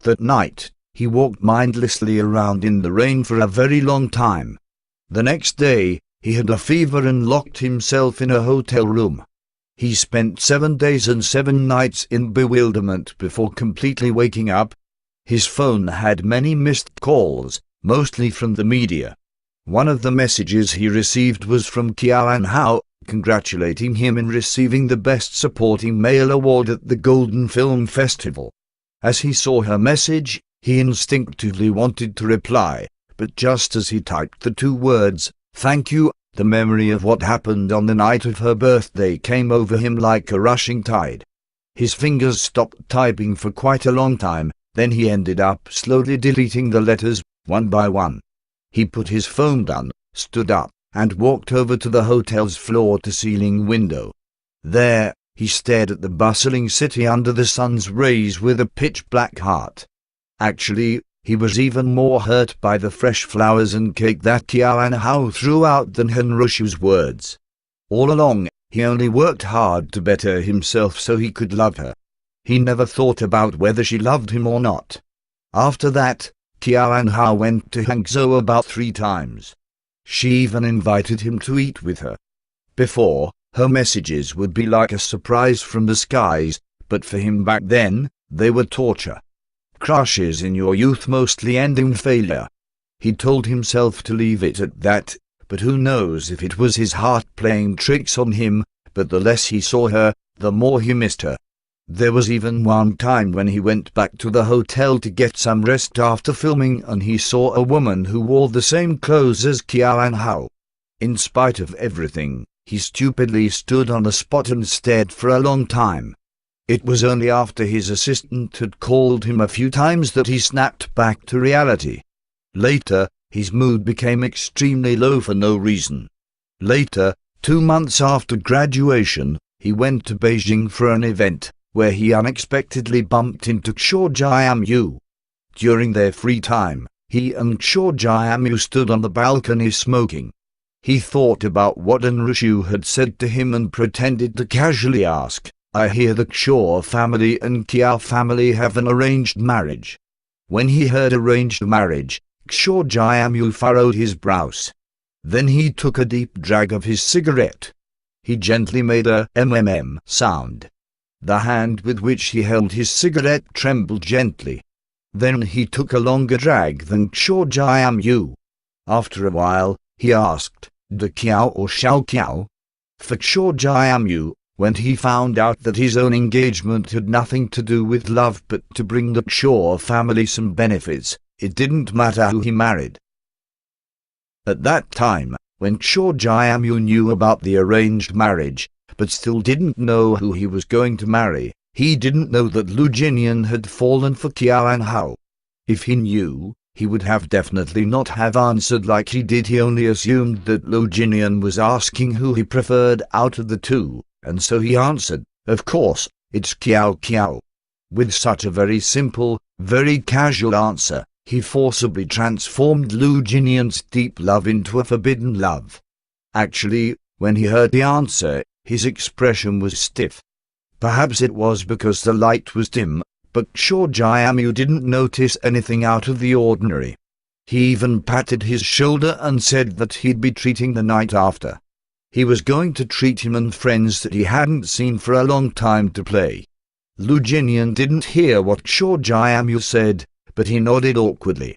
That night, he walked mindlessly around in the rain for a very long time. The next day, he had a fever and locked himself in a hotel room. He spent 7 days and 7 nights in bewilderment before completely waking up. His phone had many missed calls, mostly from the media. One of the messages he received was from Kiao and Hao, congratulating him in receiving the Best Supporting Male award at the Golden Film Festival. As he saw her message, he instinctively wanted to reply, but just as he typed the 2 words, "Thank you," the memory of what happened on the night of her birthday came over him like a rushing tide. His fingers stopped typing for quite a long time, then he ended up slowly deleting the letters, one by one. He put his phone down, stood up, and walked over to the hotel's floor-to-ceiling window. There, he stared at the bustling city under the sun's rays with a pitch-black heart. Actually, he was even more hurt by the fresh flowers and cake that Kiao and Hao threw out than Henroshu's words. All along, he only worked hard to better himself so he could love her. He never thought about whether she loved him or not. After that, Kiao and Hao went to Hangzhou about 3 times. She even invited him to eat with her. Before, her messages would be like a surprise from the skies, but for him back then, they were torture. Crushes in your youth mostly end in failure. He told himself to leave it at that, but who knows if it was his heart playing tricks on him, but the less he saw her, the more he missed her. There was even one time when he went back to the hotel to get some rest after filming and he saw a woman who wore the same clothes as Kiao and Hao. In spite of everything, he stupidly stood on the spot and stared for a long time. It was only after his assistant had called him a few times that he snapped back to reality. Later, his mood became extremely low for no reason. Later, 2 months after graduation, he went to Beijing for an event, where he unexpectedly bumped into Xiao Jiamu. During their free time, he and Xiao Jiamu stood on the balcony smoking. He thought about what Enrushu had said to him and pretended to casually ask, "I hear the Xiao family and Kiao family have an arranged marriage." When he heard arranged marriage, Xiao Jiamu furrowed his brows. Then he took a deep drag of his cigarette. He gently made a mmm sound. The hand with which he held his cigarette trembled gently. Then he took a longer drag than Xiao Jiamu. After a while, he asked, "De Kiao or Xiao Kiao?" For Xiao Jiamu, when he found out that his own engagement had nothing to do with love but to bring the Xiao family some benefits, it didn't matter who he married. At that time, when Xiao Jiamu knew about the arranged marriage, but still didn't know who he was going to marry, he didn't know that Lu Jinian had fallen for Kiao and Hao. If he knew, he would have definitely not have answered like he did. He only assumed that Lu Jinian was asking who he preferred out of the 2, and so he answered, "Of course, it's Kiao Kiao." With such a very simple, very casual answer, he forcibly transformed Lu Jinian's deep love into a forbidden love. Actually, when he heard the answer, his expression was stiff. Perhaps it was because the light was dim, but Xiao Jiamu didn't notice anything out of the ordinary. He even patted his shoulder and said that he'd be treating the night after. He was going to treat him and friends that he hadn't seen for a long time to play. Lu Jinian didn't hear what Xiao Jiamu said, but he nodded awkwardly.